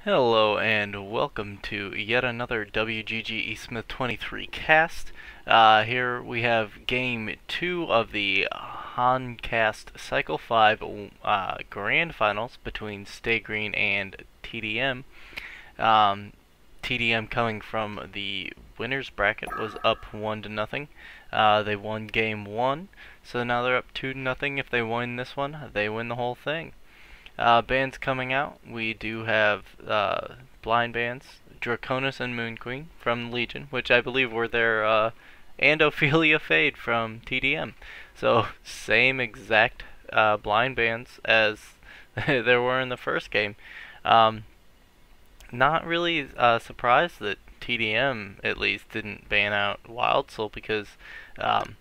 Hello and welcome to yet another WGG eSmith 23 cast. Here we have game 2 of the HonTour Cycle 5 Grand Finals between Stay Green and tdM. Um, tdM coming from the winners bracket was up 1-0. They won game 1, so now they're up 2-0. If they win this one, they win the whole thing. Bands coming out, we do have blind bands, Draconis and Moon Queen from Legion, which I believe were their and Ophelia Fade from tdM. So same exact blind bands as there were in the first game. Um, Not really surprised that tdM at least didn't ban out Wild Soul because um,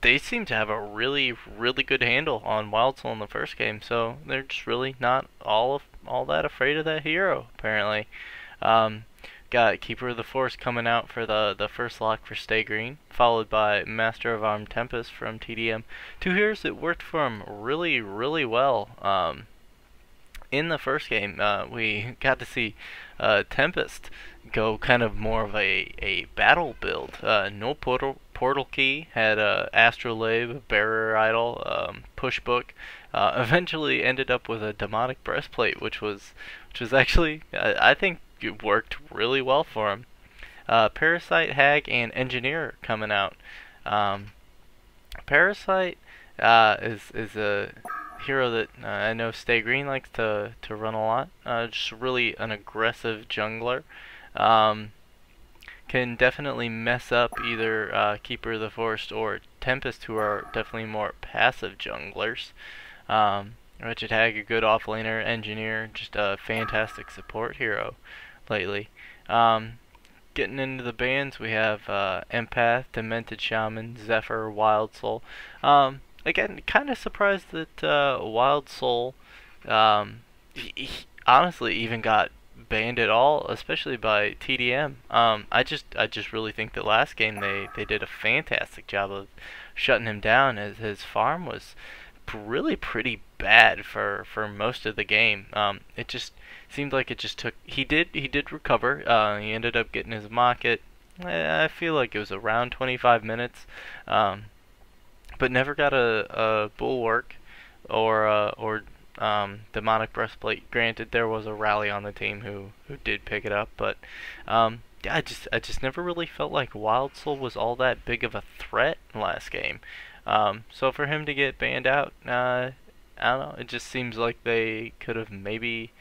they seem to have a really good handle on Wild Soul in the first game, so they're just really not all that afraid of that hero apparently. Um, Got Keeper of the Force coming out for the first lock for Stay Green, followed by Master of Arm Tempest from tdM. Two heroes that worked for him really well. In the first game, we got to see Tempest go kind of more of a battle build. No portal key, had Astrolabe, Bearer Idol, Push Book. Eventually ended up with a Demonic Breastplate, which was actually I think it worked really well for him. Parasite, Hag, and Engineer coming out. Um, Parasite is a hero that I know Stay Green likes to run a lot. Just really an aggressive jungler. Um, can definitely mess up either Keeper of the Forest or Tempest, who are definitely more passive junglers. Wretched Hag, a good offlaner, Engineer, just a fantastic support hero lately. Getting into the bands, we have Empath, Demented Shaman, Zephyr, Wild Soul. Again, kind of surprised that Wild Soul, he honestly even got banned at all, especially by tdM. I just really think that last game they did a fantastic job of shutting him down, as his farm was really pretty bad for most of the game. It just seemed like it just took. He did recover. He ended up getting his market. I feel like it was around 25 minutes, but never got a bulwark or demonic breastplate. Granted, there was a rally on the team who did pick it up, but yeah, I just never really felt like Wild Soul was all that big of a threat last game. So for him to get banned out, I don't know. It just seems like they could have maybe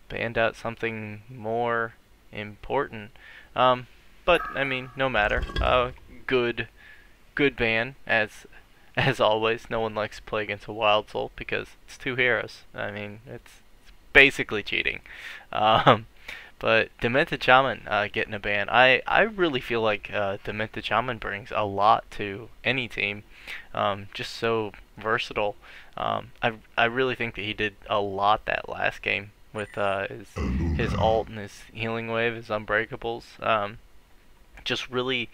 banned out something more important. But I mean, no matter. Good ban as always. No one likes to play against a Wild Soul because it's two heroes. I mean, it's basically cheating. Um, but Demented Shaman getting a ban. I really feel like Demented Shaman brings a lot to any team. Just so versatile. I really think that he did a lot that last game with his ult and his healing wave, his unbreakables. Just really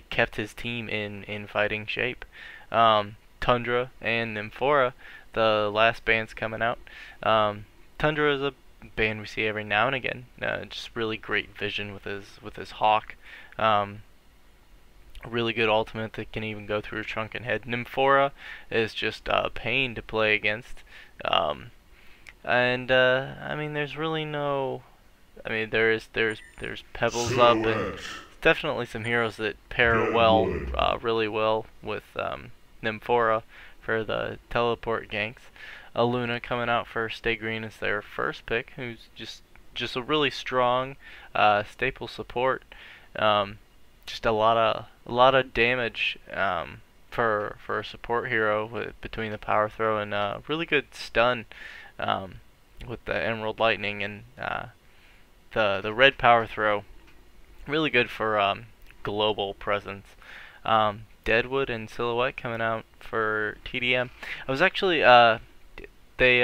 kept his team in fighting shape. Tundra and Nymphora, the last bands coming out. Tundra is a band we see every now and again. Just really great vision with his hawk. Really good ultimate that can even go through a shrunken head. Nymphora is just a pain to play against. And I mean, there's really no. I mean, there's Pebbles up, and definitely some heroes that pair well, really well with Nymphora for the teleport ganks. Aluna coming out for Stay Green is their first pick, who's just a really strong staple support. Just a lot of damage for a support hero between the power throw and really good stun with the Emerald Lightning and the red power throw. Really good for global presence. Deadwood and Silhouette coming out for tdM. I was actually they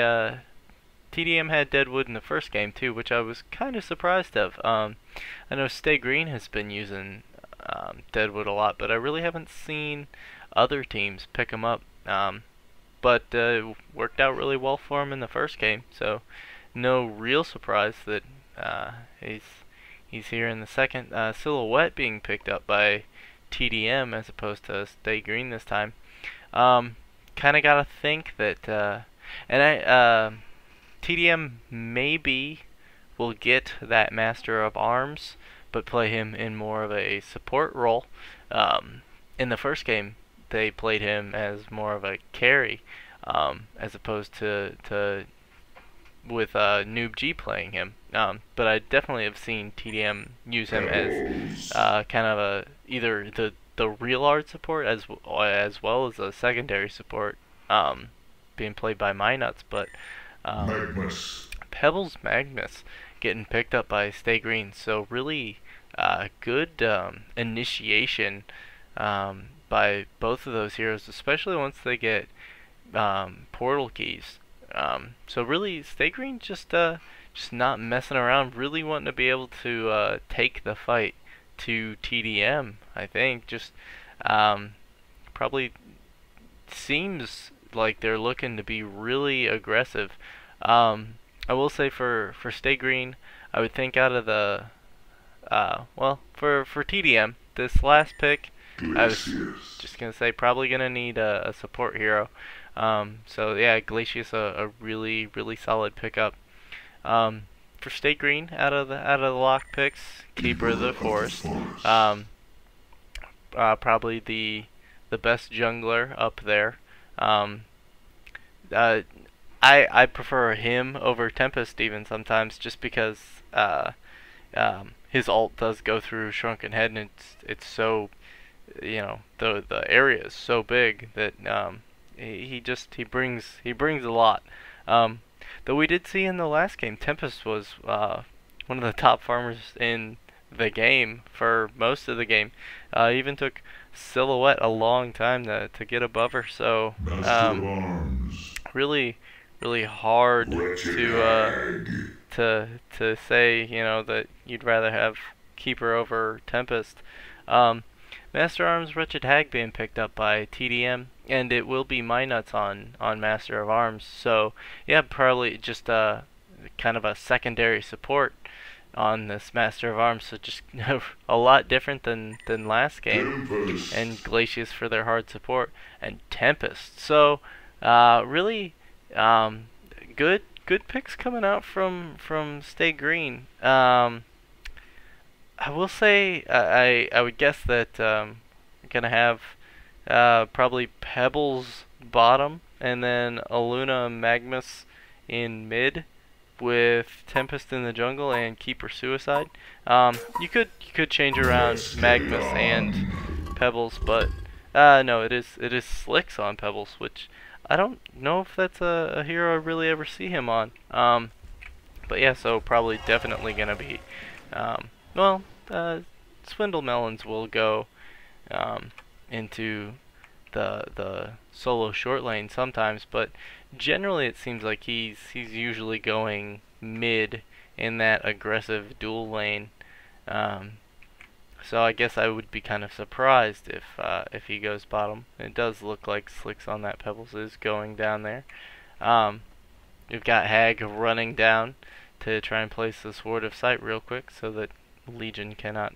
tdM had Deadwood in the first game too, which I was kind of surprised of. I know Stay Green has been using Deadwood a lot, but I really haven't seen other teams pick him up. But worked out really well for him in the first game, so no real surprise that he's here in the second. Silhouette being picked up by tdM as opposed to Stay Green this time. Kind of gotta think that, tdM maybe will get that Master of Arms, but play him in more of a support role. In the first game, they played him as more of a carry, as opposed to with Noob G playing him. But I definitely have seen tdM use him as kind of either the real art support as well as a secondary support, being played by Minuts. But Pebbles Magnus getting picked up by Stay Green, so really good initiation by both of those heroes, especially once they get portal keys. So really, Stay Green just not messing around, really wanting to be able to take the fight to tdM. I think just probably seems like they're looking to be really aggressive. I will say for Stay Green, I would think out of the well, for tdM, this last pick, I was just gonna say probably gonna need a support hero. So yeah, Glacius a really solid pickup. For Stay Green, out of the lock picks, Keeper of the Forest, probably the best jungler up there. I prefer him over Tempest even sometimes, just because his ult does go through Shrunken Head, and it's so, you know, the area is so big that he brings a lot. Though we did see in the last game, Tempest was one of the top farmers in the game for most of the game. Even took Silhouette a long time to get above her. So really hard to say, you know, that you'd rather have Keeper over Tempest. Master Arms Wretched Hag being picked up by tdM, and it will be Minuts on Master of Arms. So yeah, probably just kind of a secondary support on this Master of Arms. So just a lot different than last game. And Glacius for their hard support, and Tempest. So really good picks coming out from Stay Green. I will say I would guess that we're gonna have probably Pebbles bottom, and then Aluna Magnus in mid, with Tempest in the jungle and Keeper Suicide. You could change around Magnus and Pebbles, but no, it is Slicks on Pebbles, which I don't know if that's a hero I really ever see him on. But yeah, so probably definitely gonna be well, Swindle Melons will go into the solo short lane sometimes, but generally it seems like he's usually going mid in that aggressive dual lane. So I guess I would be kind of surprised if he goes bottom. It does look like Slicks on that Pebbles is going down there. We've got Hag running down to try and place the Sword of Sight real quick so that Legion cannot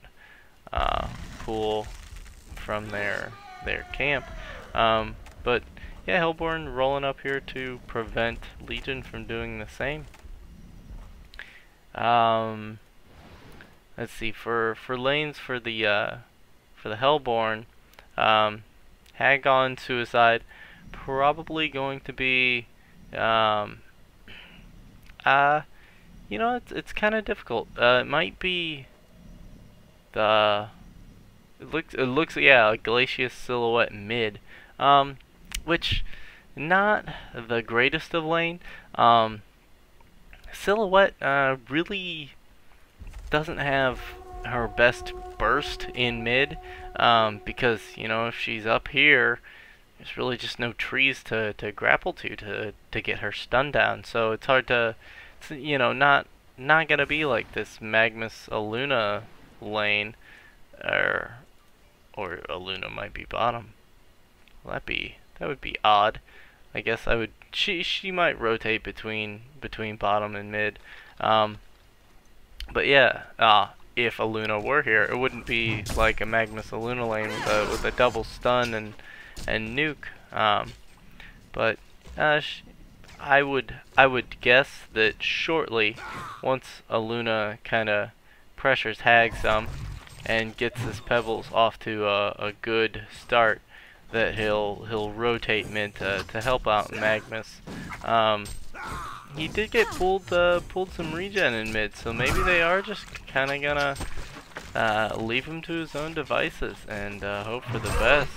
pull from their camp. But yeah, Hellborn rolling up here to prevent Legion from doing the same. Let's see, for lanes for the Hellborn, Hag on Suicide, probably going to be you know, it's kind of difficult. It might be it looks yeah, Glacius Silhouette mid, which not the greatest of lane. Silhouette really doesn't have her best burst in mid, because, you know, if she's up here, there's really just no trees to grapple to get her stun down. So it's hard to, you know, not gonna be like this Magnus Aluna lane, or Aluna might be bottom. Well, that would be odd. I guess I would she might rotate between bottom and mid. But yeah, if a Luna were here, it wouldn't be like a Magnus a Luna lane with a double stun and nuke. But I would guess that shortly, once a Luna kind of pressures Hag some and gets his Pebbles off to a good start, that he'll rotate mid to help out Magnus. He did get pulled some regen in mid, so maybe they are just kind of gonna leave him to his own devices and hope for the best.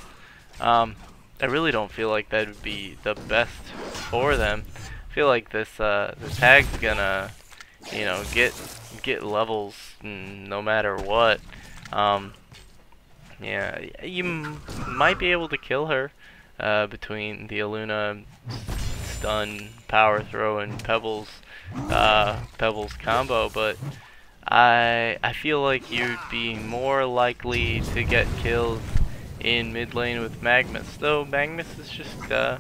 I really don't feel like that would be the best for them. I feel like this Hag's gonna, you know, get levels no matter what. Yeah, you might be able to kill her between the Aluna stun, power throw, and Pebbles combo, but I feel like you'd be more likely to get kills in mid lane with Magnus. Though Magnus is just kind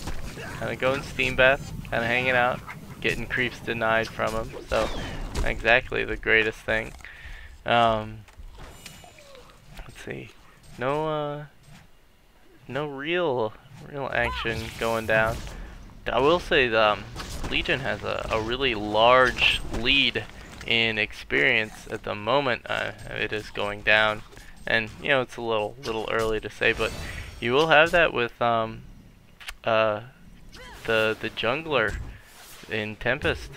of going steam bath, kind of hanging out, getting creeps denied from him. So not exactly the greatest thing. Let's see. No real action going down. I will say the Legion has a really large lead in experience at the moment. It is going down, and you know it's a little early to say, but you will have that with the jungler in Tempest.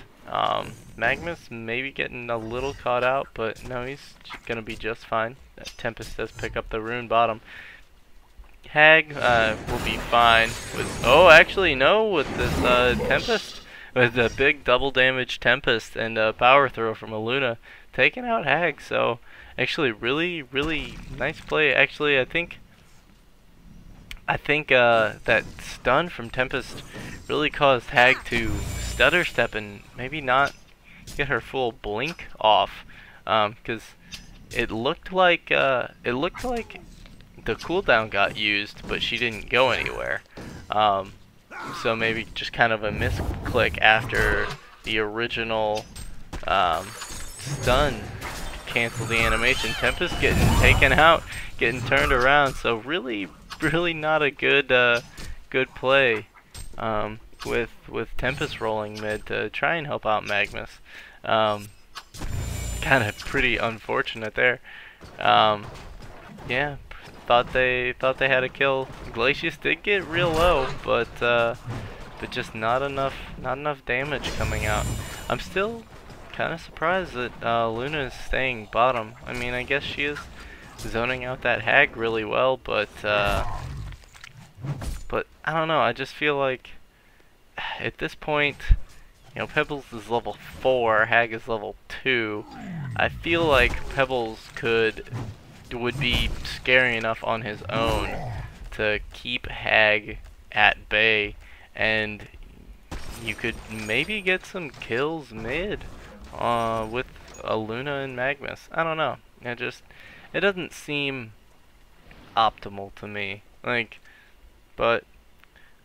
Magnus maybe getting a little caught out, but no, he's gonna be just fine. Tempest does pick up the rune bottom. Hag will be fine with, oh actually no, with this Tempest, with the big double damage Tempest and power throw from a Luna taking out Hag. So actually really nice play. Actually I think that stun from Tempest really caused Hag to stutter step and maybe not get her full blink off, because it looked like the cooldown got used, but she didn't go anywhere. So maybe just kind of a misclick after the original stun canceled the animation. Tempest getting taken out, getting turned around. So really not a good play with Tempest rolling mid to try and help out Magnus. Kind of pretty unfortunate there. Yeah, thought they had a kill. Glacius did get real low, but just not enough damage coming out. I'm still kind of surprised that Luna is staying bottom. I mean, I guess she is zoning out that Hag really well, but I don't know. I just feel like at this point, you know, Pebbles is level 4, Hag is level 2. I feel like Pebbles would be scary enough on his own to keep Hag at bay, and you could maybe get some kills mid with a Luna and Magnus. I don't know. It doesn't seem optimal to me. Like, but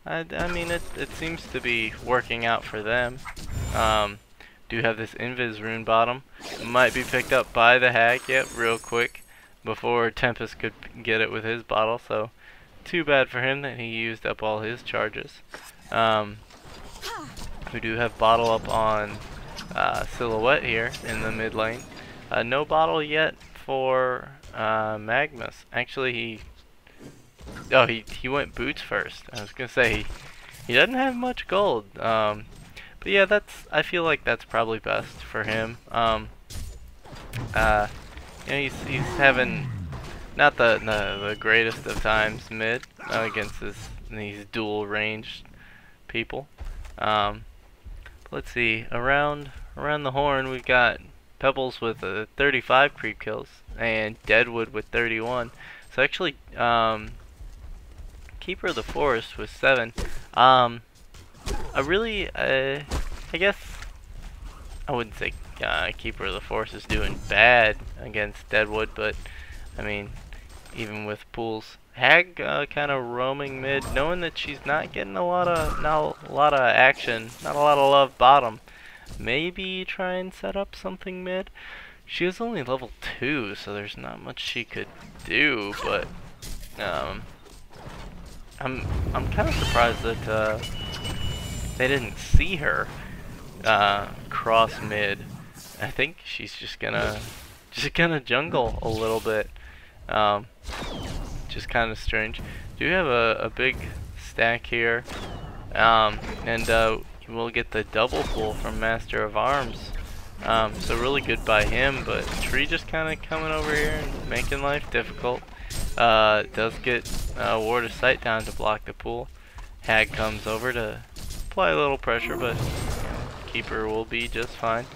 I mean, it seems to be working out for them. Do have this Invis rune bottom. It might be picked up by the Hag, yep, real quick, before Tempest could get it with his bottle. So, too bad for him that he used up all his charges. We do have bottle up on Silhouette here in the mid lane. No bottle yet for Magnus. Actually, he went boots first. I was gonna say he doesn't have much gold. But yeah, I feel like that's probably best for him. You know, he's having not the greatest of times mid against these dual ranged people. Let's see, around the horn we've got Pebbles with 35 creep kills and Deadwood with 31. So actually, Keeper of the Forest with 7. I guess I wouldn't say Keeper of the Forest is doing bad against Deadwood, but I mean, even with pools. Hag kind of roaming mid, knowing that she's not getting a lot of action, not a lot of love bottom. Maybe try and set up something mid. She is only level 2, so there's not much she could do. But I'm kind of surprised that they didn't see her cross mid. I think she's just gonna jungle a little bit. Just kind of strange. Do have a big stack here, and we'll get the double pull from Master of Arms. So really good by him, but Tree just kind of coming over here and making life difficult. Does get Ward of Sight down to block the pull. Hag comes over to apply a little pressure, but Keeper will be just fine.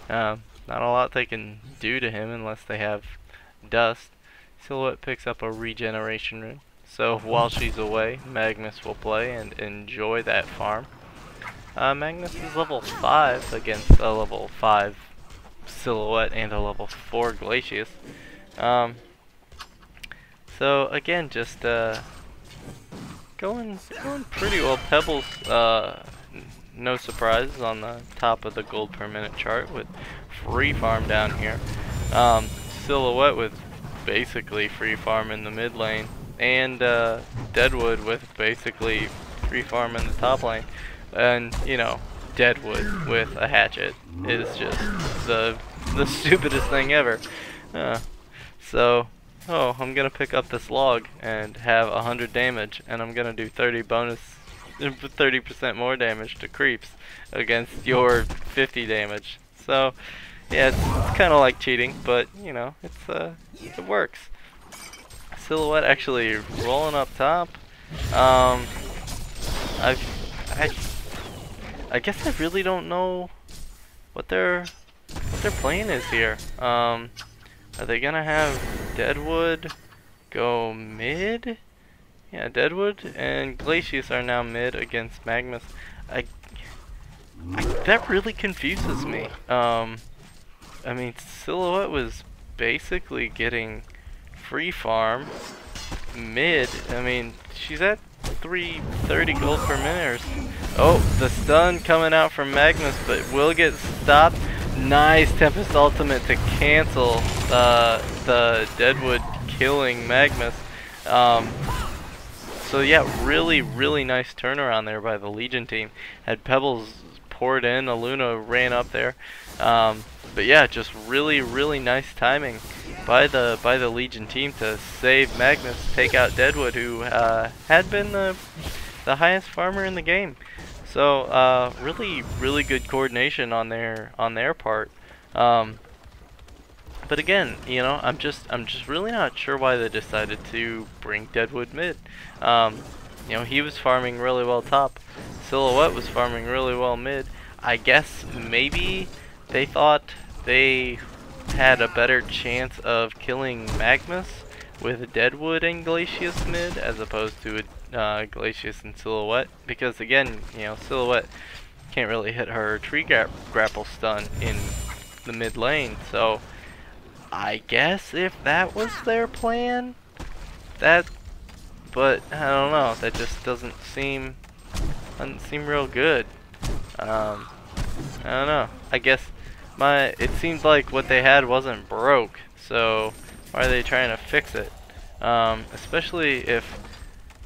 Not a lot they can do to him unless they have Dust. Silhouette picks up a regeneration rune. So while she's away, Magnus will play and enjoy that farm. Magnus is level 5 against a level 5 Silhouette and a level 4 Glacius. So again, just going pretty well. Pebbles, no surprises on the top of the gold per minute chart with free farm down here. Silhouette with basically free farm in the mid lane, and Deadwood with basically free farm in the top lane. And you know, Deadwood with a hatchet is just the stupidest thing ever. So, I'm gonna pick up this log and have 100 damage, and I'm gonna do 30% more damage to creeps against your 50 damage. So, yeah, it's kind of like cheating, but you know, it works. Silhouette actually rolling up top. I guess I really don't know what their plan is here. Are they gonna have Deadwood go mid? Yeah, Deadwood and Glacius are now mid against Magnus. That really confuses me. I mean, Silhouette was basically getting free farm mid. I mean, she's at 330 gold per minute. Oh, the stun coming out from Magnus, but will get stopped. Nice Tempest ultimate to cancel the Deadwood killing Magnus. So yeah, really nice turnaround there by the Legion team. Had Pebbles poured in, Aluna ran up there. But yeah, just really nice timing by the Legion team to save Magnus, take out Deadwood, who had been the highest farmer in the game. So really good coordination on their part. But again, you know, I'm just really not sure why they decided to bring Deadwood mid. You know, he was farming really well top. Silhouette was farming really well mid. I guess maybe they thought they had a better chance of killing Magnus with Deadwood and Glacius mid as opposed to Glacius and Silhouette, because again, you know, Silhouette can't really hit her tree grapple stun in the mid lane. So I guess if that was their plan, but I don't know, that just doesn't seem real good. I don't know. I guess it seemed like what they had wasn't broke, so why are they trying to fix it? Especially if,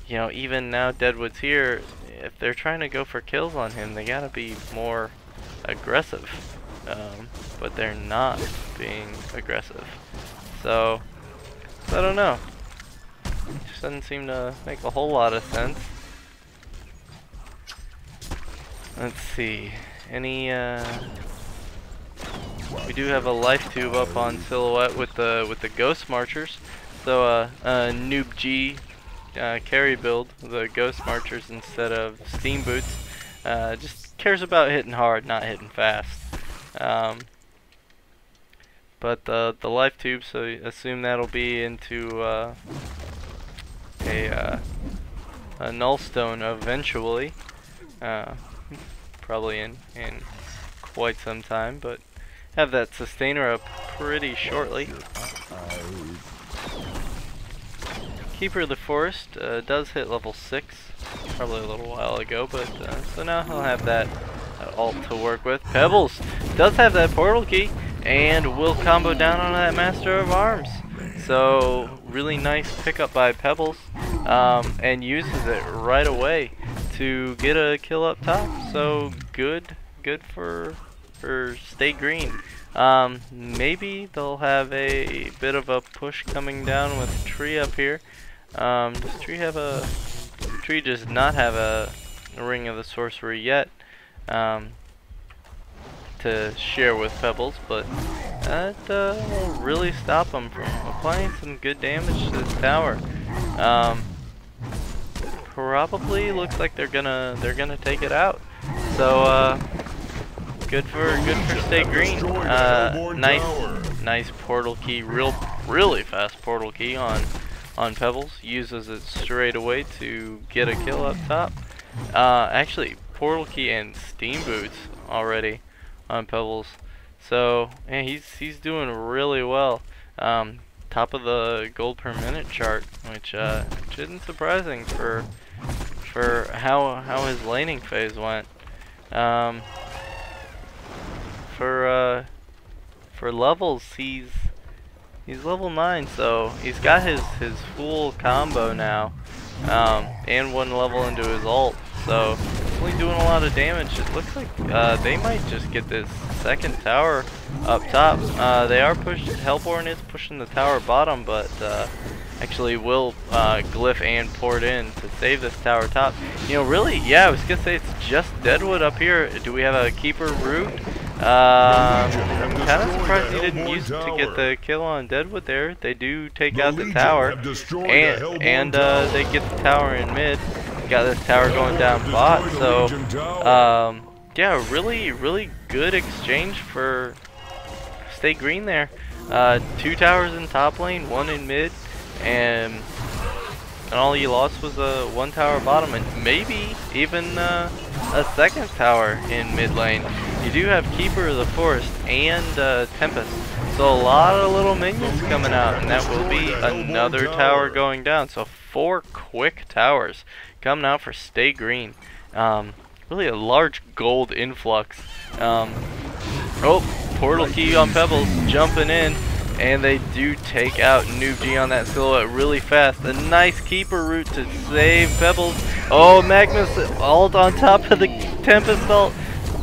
you know, even now Deadwood's here, if they're trying to go for kills on him, they gotta be more aggressive. But they're not being aggressive. So I don't know. Just doesn't seem to make a whole lot of sense. Let's see. We do have a life tube up on Silhouette with the Ghost Marchers. So Noob G carry build, the Ghost Marchers instead of Steam Boots. Just cares about hitting hard, not hitting fast. But the life tube, so assume that'll be into a nullstone eventually. Probably in quite some time, but have that sustainer up pretty shortly. Keeper of the Forest does hit level 6, probably a little while ago, but so now he'll have that alt to work with. Pebbles does have that portal key and will combo down on that Master of Arms. So really nice pickup by Pebbles, and uses it right away to get a kill up top. So good for Stay Green. Maybe they'll have a bit of a push coming down with Tree up here. Does Tree have a... Tree does not have a Ring of the Sorcery yet to share with Pebbles, but that will really stop him from applying some good damage to this tower. Probably looks like they're gonna take it out. So good for Stay Green. Nice portal key, really fast portal key on Pebbles. Uses it straight away to get a kill up top. Actually, portal key and steam boots already on Pebbles. So yeah, he's doing really well. Top of the gold per minute chart, which isn't surprising for how his laning phase went. For levels, he's level 9, so he's got his full combo now, and 1 level into his ult, so definitely doing a lot of damage. It looks like they might just get this second tower up top. They are Hellborn is pushing the tower bottom, but actually will glyph and port in to save this tower top. You know, really, yeah, I was gonna say it's just Deadwood up here. Do we have a keeper root? I'm kind of surprised he didn't use it to get the kill on Deadwood there. They do take out the tower, and they get the tower in mid. Got this tower going down bot, so yeah, really good exchange for Stay Green there. 2 towers in top lane, 1 in mid, and all you lost was a 1 tower bottom, and maybe even a second tower in mid lane. You do have Keeper of the Forest and Tempest, so a lot of little minions coming out, and that will be another tower going down. So 4 quick towers coming out for Stay Green. Really a large gold influx. Oh, portal key on Pebbles jumping in, and they do take out Noob G on that silhouette really fast. A nice keeper route to save Pebbles. Oh, Magnus ult on top of the Tempest ult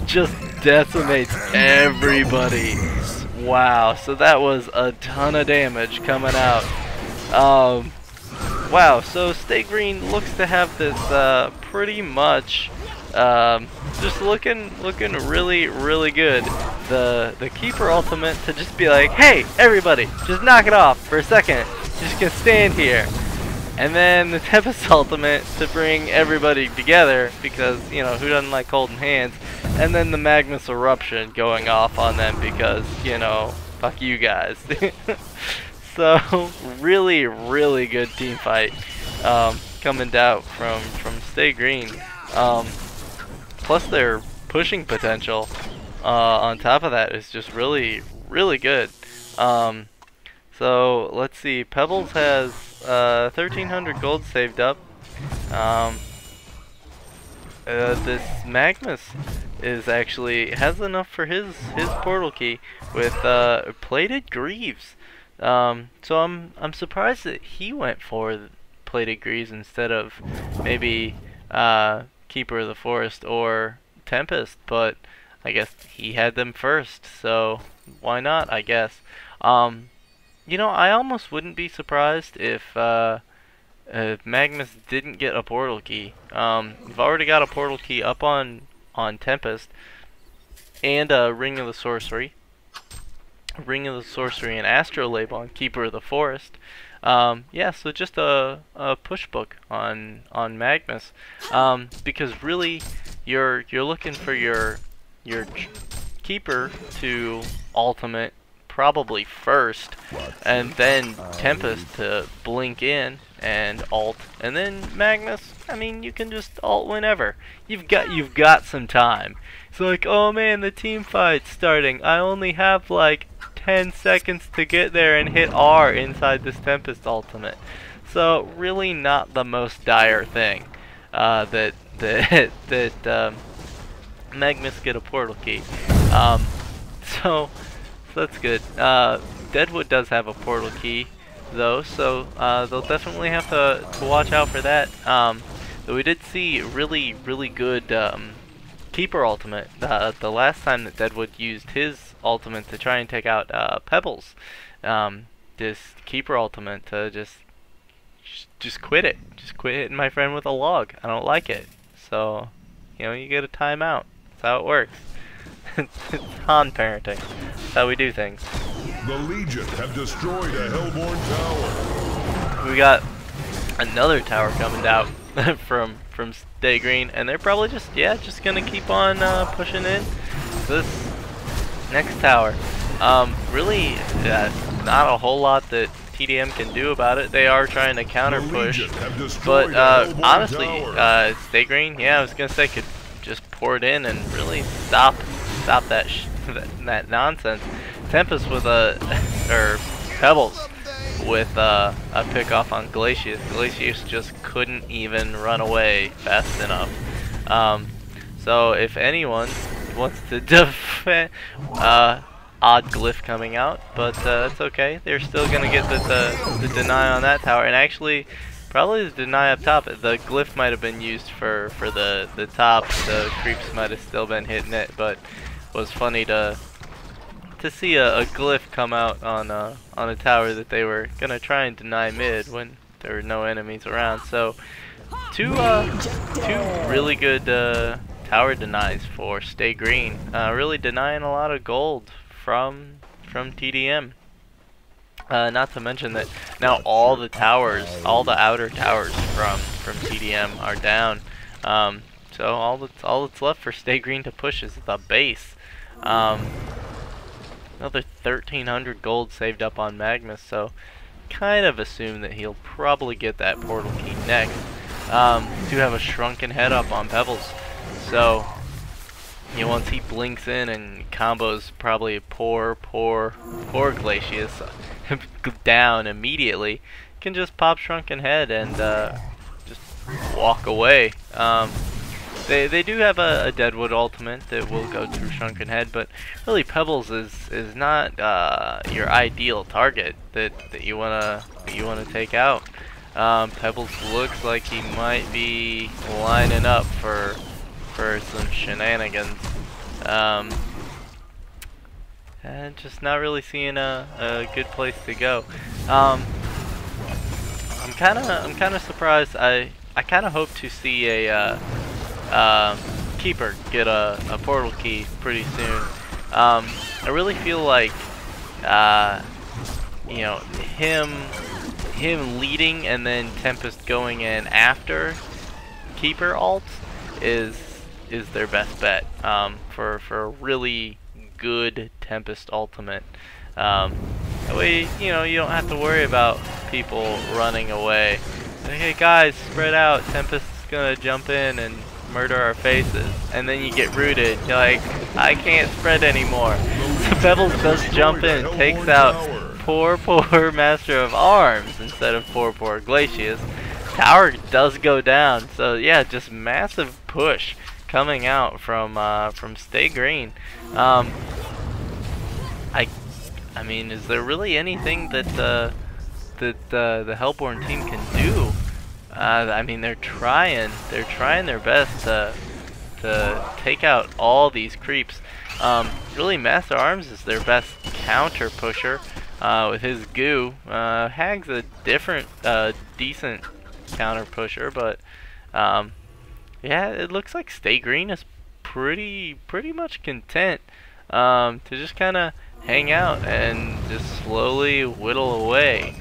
just decimates everybody. Wow, so that was a ton of damage coming out. Wow, so Stay Green looks to have this pretty much just looking really good. The keeper ultimate to just be like, hey everybody, just knock it off for a second, just gonna stand here. And then the Tempest ultimate to bring everybody together, because, you know, who doesn't like holding hands? And then the Magnus Eruption going off on them because, you know, fuck you guys. So really good team fight coming out from Stay Green. Plus their pushing potential on top of that is just really good. So let's see, Pebbles has 1300 gold saved up. This Magnus is actually has enough for his portal key with plated greaves. So I'm surprised that he went for plated greaves instead of maybe Keeper of the Forest or Tempest, but I guess he had them first, so why not, I guess. You know, I almost wouldn't be surprised if Magnus didn't get a portal key. We've already got a portal key up on Tempest, and a Ring of the Sorcery. Ring of the Sorcery and Astrolabe on Keeper of the Forest. Yeah, so just a push book on Magnus, because really you're looking for your keeper to ultimate probably first, and then Tempest to blink in and ult, and then Magnus, I mean, you can just ult whenever. You've got some time. It's like, oh man, the team fight's starting. I only have like 10 seconds to get there and hit R inside this Tempest ultimate. So really not the most dire thing that Magnus get a portal key. So that's good. Deadwood does have a portal key though, so they'll definitely have to watch out for that. Though we did see really good Keeper ultimate the last time that Deadwood used his ultimate to try and take out Pebbles. This Keeper ultimate to just quit it. Just quit hitting my friend with a log. I don't like it. So, you know, you get a timeout. That's how it works. It's Han parenting. That's how we do things. The Legion have destroyed a Hellborn tower. We got another tower coming out from Stay Green, and they're probably just gonna keep on pushing in this next tower. Really, not a whole lot that tdM can do about it. They are trying to counter push, but honestly, Stay Green, I was gonna say, could just pour it in and really stop that nonsense. Tempest with Pebbles with a pick off on Glacius. Glacius just couldn't even run away fast enough. So if anyone wants to defend, odd glyph coming out, but that's okay. They're still gonna get the deny on that tower, and actually probably the deny up top. The glyph might have been used for the top. The creeps might have still been hitting it, but it was funny to see a glyph come out on a tower that they were gonna try and deny mid when there were no enemies around. So two really good tower denies for Stay Green, really denying a lot of gold from tdM. Not to mention that now all the outer towers from tdM are down. So all that's left for Stay Green to push is the base. Another 1,300 gold saved up on Magnus, so kind of assume that he'll probably get that portal key next. Do have a shrunken head up on Pebbles, so once he blinks in and combos probably poor Glacius down immediately, can just pop shrunken head and just walk away. They do have a Deadwood ultimate that will go through Shrunken Head, but really Pebbles is not your ideal target that you wanna take out. Pebbles looks like he might be lining up for some shenanigans, and just not really seeing a good place to go. I'm kind of surprised. I kind of hope to see a Keeper get a portal key pretty soon. I really feel like him leading and then Tempest going in after Keeper ult is their best bet for a really good Tempest ultimate. That way, you don't have to worry about people running away. Hey guys, spread out. Tempest's gonna jump in and murder our faces, and then you get rooted. You're like, I can't spread anymore. So Pebbles does jump in, takes out poor Master of Arms instead of poor Glacius. Tower does go down, so yeah, just massive push coming out from Stay Green. I mean, is there really anything that the Hellborn team can do? I mean, they're trying their best to take out all these creeps. Really, Master Arms is their best counter pusher with his goo. Hag's a different, decent counter pusher, but yeah, it looks like Stay Green is pretty much content to just kind of hang out and just slowly whittle away.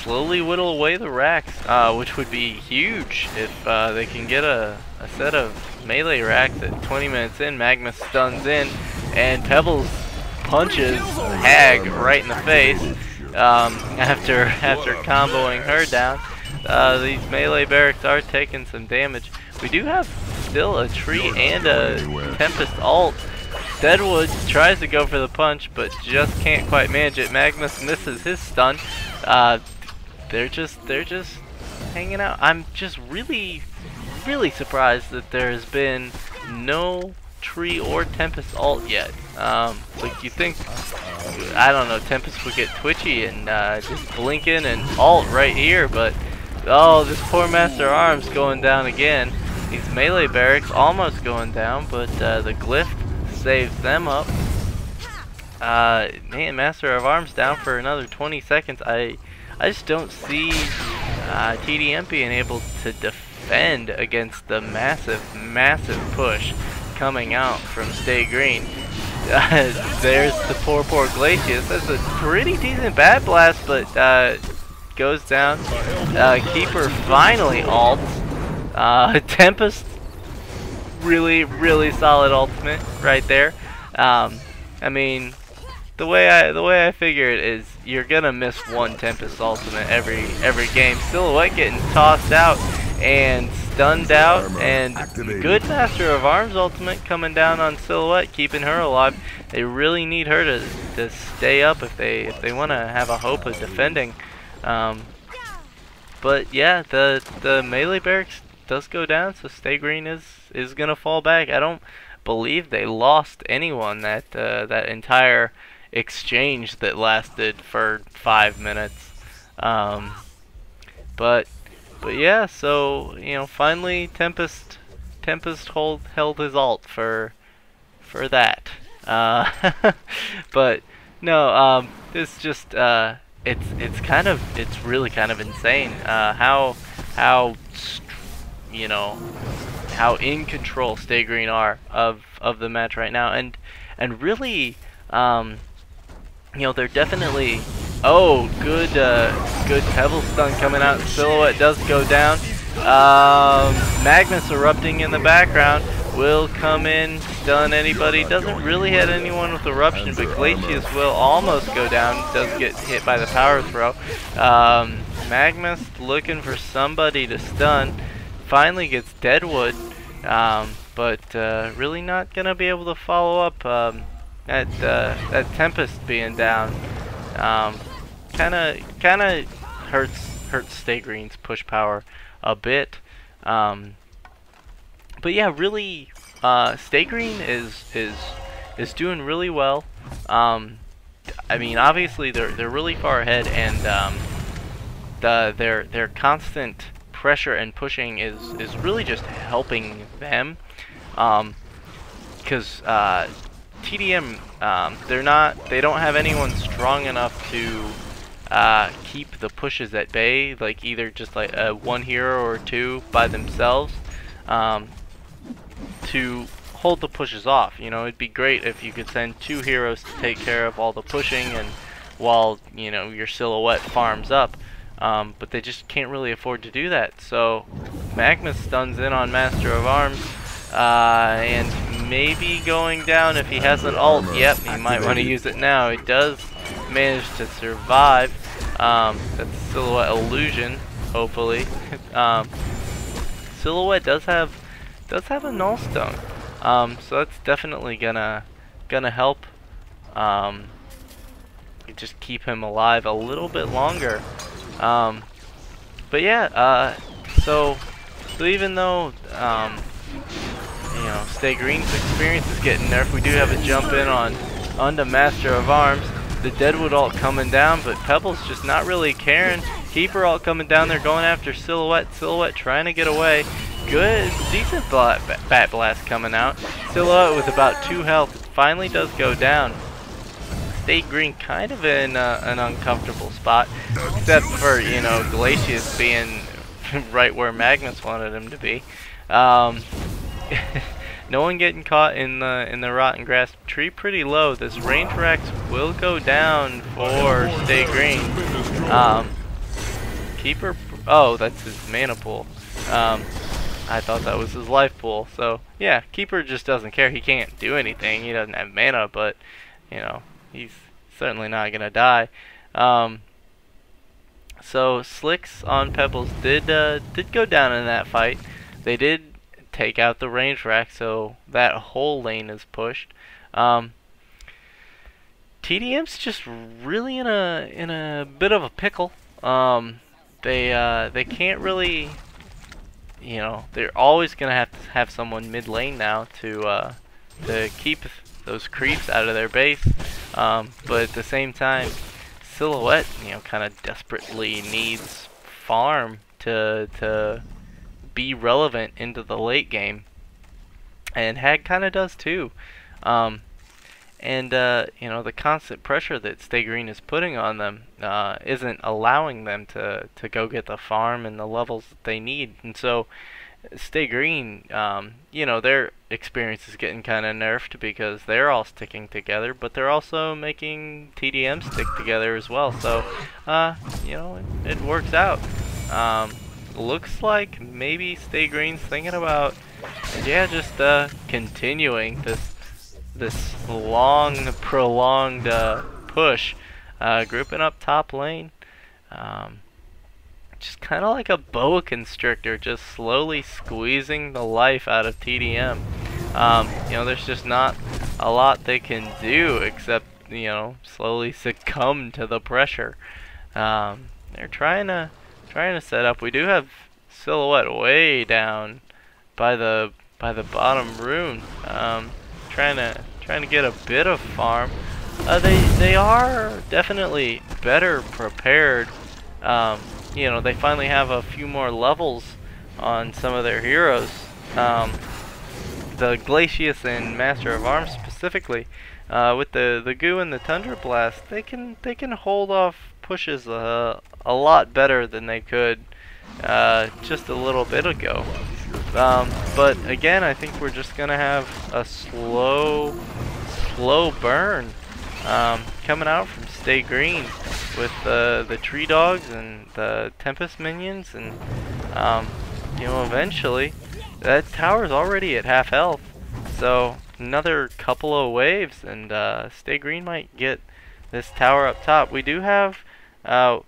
Slowly whittle away the racks, which would be huge if they can get a set of melee racks at 20 minutes in. Magnus stuns in, and Pebbles punches Hag right in the face after comboing her down. These melee barracks are taking some damage. We do have still a tree and a Tempest ult Deadwood tries to go for the punch, but just can't quite manage it. Magnus misses his stun. They're just hanging out. I'm just really surprised that there has been no Tree or Tempest ult yet. Like you think, I don't know, Tempest would get twitchy and just blink in and ult right here, but oh, this poor Master Arms going down again. These melee barracks almost going down, but the glyph saves them up. Man, Master of Arms down for another 20 seconds. I just don't see tdM being able to defend against the massive push coming out from Stay Green. There's the poor Glacius. That's a pretty decent bad blast, but goes down. Keeper finally ults. Tempest, really solid ultimate right there. I mean, the way I figure it is you're gonna miss one Tempest ultimate every game. Silhouette getting tossed out and stunned out, and good Master of Arms ultimate coming down on Silhouette, keeping her alive. They really need her to stay up if they want to have a hope of defending. But yeah, the melee barracks does go down, so Stay Green is gonna fall back. I don't believe they lost anyone that entire exchange that lasted for 5 minutes. But yeah, so you know, finally Tempest held his ult for that. But no, it's just it's really kind of insane how you know how in control Stay Green are of the match right now, and really you know, they're definitely, oh, good Pebble stun coming out. Silhouette does go down. Magnus erupting in the background will come in, stun anybody. Doesn't really hit anyone with eruption, but Glacius will almost go down. Does get hit by the power throw. Magnus looking for somebody to stun. Finally gets Deadwood, but really not gonna be able to follow up. That Tempest being down, kinda hurts Stay Green's push power a bit. But yeah, really, Stay Green is doing really well. I mean, obviously they're really far ahead, and their constant pressure and pushing is really just helping them. Because tdM, they don't have anyone strong enough to keep the pushes at bay, like either just like one hero or two by themselves, to hold the pushes off. You know, it'd be great if you could send 2 heroes to take care of all the pushing, and while you know your Silhouette farms up, but they just can't really afford to do that. So Magnus stuns in on Master of Arms, and maybe going down if he has an ult. Yep, he might want to use it now. He does manage to survive. That's Silhouette illusion, hopefully. Silhouette does have a null stone, so that's definitely gonna help. Just keep him alive a little bit longer. But yeah, so even though you know, Stay Green's experience is getting nerfed, we do have a jump in on the Master of Arms. The Deadwood ult coming down, but Pebble's just not really caring. Keeper ult coming down, they're going after Silhouette. Silhouette trying to get away. Good, decent bat blast coming out. Silhouette with about 2 health finally does go down. Stay Green kind of in an uncomfortable spot, except for, you know, Glacius being right where Magnus wanted him to be. No one getting caught in the rotten grass. Tree pretty low. This range Rex will go down for Stay Green. Keeper, oh, that's his mana pool. I thought that was his life pool. So yeah, Keeper just doesn't care. He can't do anything. He doesn't have mana, but you know, he's certainly not gonna die. So Slicks on Pebbles did go down in that fight. They did take out the range rack, so that whole lane is pushed. tdM's just really in a bit of a pickle. They can't really, you know, they're always gonna have someone mid lane now to keep those creeps out of their base. But at the same time, Silhouette, you know, kind of desperately needs farm to be relevant into the late game, and Hag kind of does too. You know, the constant pressure that Stay Green is putting on them isn't allowing them to go get the farm and the levels that they need. And so Stay Green, you know, their experience is getting kind of nerfed because they're all sticking together, but they're also making tdM stick together as well. So, you know, it works out. Looks like maybe Stay Green's thinking about, yeah, just continuing this long, prolonged push, grouping up top lane. Just kind of like a boa constrictor, just slowly squeezing the life out of tdM. You know, there's just not a lot they can do except, you know, slowly succumb to the pressure. They're trying to set up. We do have Silhouette way down by the bottom rune, trying to get a bit of farm. They are definitely better prepared. You know, they finally have a few more levels on some of their heroes. The Glacius and Master of Arms specifically, with the Goo and the Tundra Blast, they can hold off pushes a lot better than they could just a little bit ago. But again, I think we're just gonna have a slow burn coming out from Stay Green with the Tree Dogs and the Tempest minions, and you know, eventually that tower's already at half health, so another couple of waves and Stay Green might get this tower up top. We do have what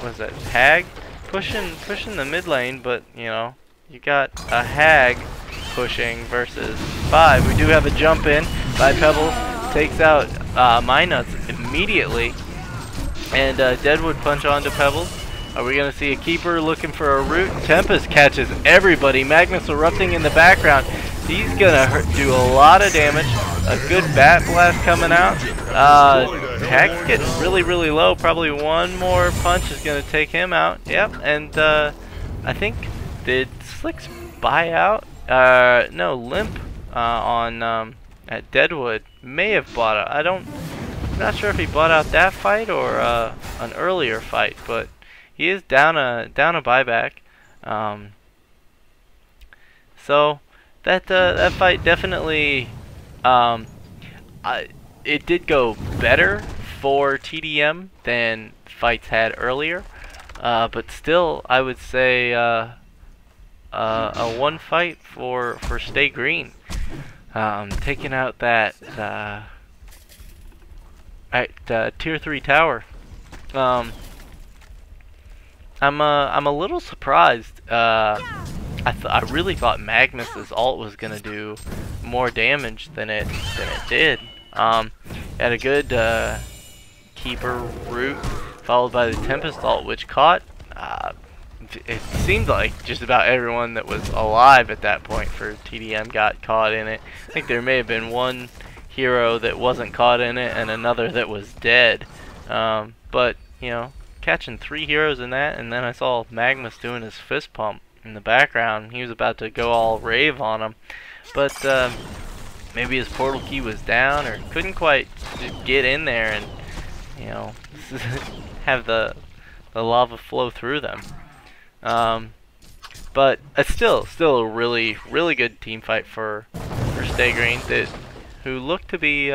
is that, Hag pushing the mid lane, but you know, you got a Hag pushing versus 5. We do have a jump in by Pebbles, takes out Minuts immediately, and Deadwood punch onto Pebbles. Are we going to see a keeper looking for a root? Tempest catches everybody. Magnus erupting in the background. He's going to do a lot of damage. A good bat blast coming out. Hag's getting really low. Probably one more punch is going to take him out. Yep, and I think, did Slicks buy out? No, Limp on at Deadwood may have bought out. I'm not sure if he bought out that fight or an earlier fight, but he is down a buyback. So that fight definitely, it did go better for tdM than fights had earlier, but still I would say a one fight for Stay Green, taking out that tier 3 tower. I'm a little surprised. I really thought Magnus's ult was gonna do more damage than it did. Had a good keeper root, followed by the Tempest ult, which caught. It seemed like just about everyone that was alive at that point for tdM got caught in it. I think there may have been one hero that wasn't caught in it and another that was dead. But you know, catching 3 heroes in that, and then I saw Magnus doing his fist pump in the background. He was about to go all rave on him, but maybe his portal key was down or couldn't quite get in there and, you know, have the lava flow through them. But it's still a really good team fight for Stay Green, who look to be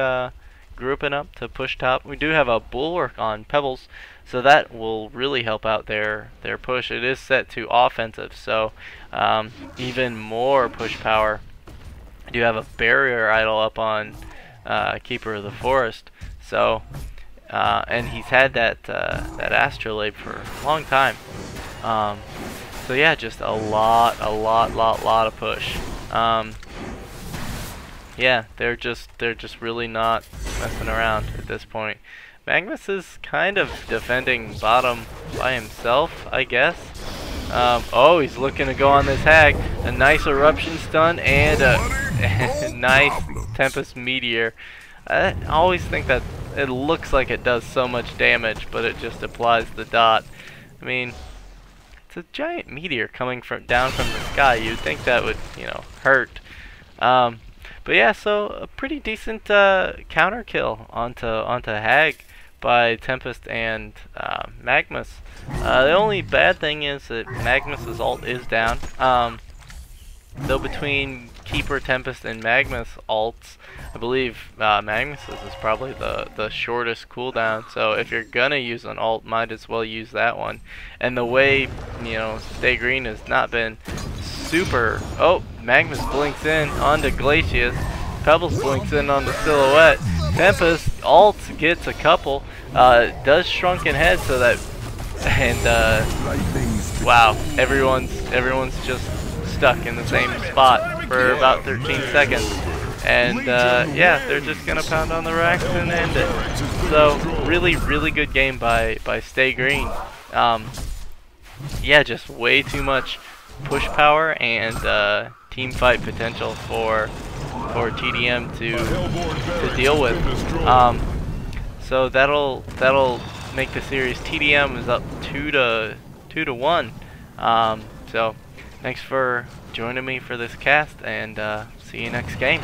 grouping up to push top. We do have a bulwark on Pebbles, so that will really help out their push. It is set to offensive, so even more push power. I do have a barrier idol up on Keeper of the Forest, so and he's had that astrolabe for a long time. So yeah, just a lot of push. yeah, they're just really not messing around at this point. Magnus is kind of defending bottom by himself, I guess. Oh, he's looking to go on this hag. A nice eruption stun and a nice Tempest Meteor. I always think that it looks like it does so much damage, but it just applies the dot. I mean, it's a giant meteor coming down from the sky. You'd think that would, you know, hurt. But yeah, so a pretty decent counter kill onto Hag by Tempest and Magnus. The only bad thing is that Magnus's ult is down. Though between Keeper, Tempest, and Magnus ults, I believe Magnus's is probably the shortest cooldown. So if you're gonna use an ult, might as well use that one. And the way, you know, Stay Green has not been super. Oh, Magnus blinks in onto Glacius. Pebbles blinks in onto Silhouette. Tempest ult gets a couple. Does Shrunken Head so that, and wow, everyone's just stuck in the same spot for about 13 seconds. And yeah, they're just gonna pound on the racks and end it. So really good game by Stay Green. Yeah, just way too much push power and team fight potential for tdM to deal with. So that'll make the series. tdM is up 2-1. So thanks for joining me for this cast, and see you next game.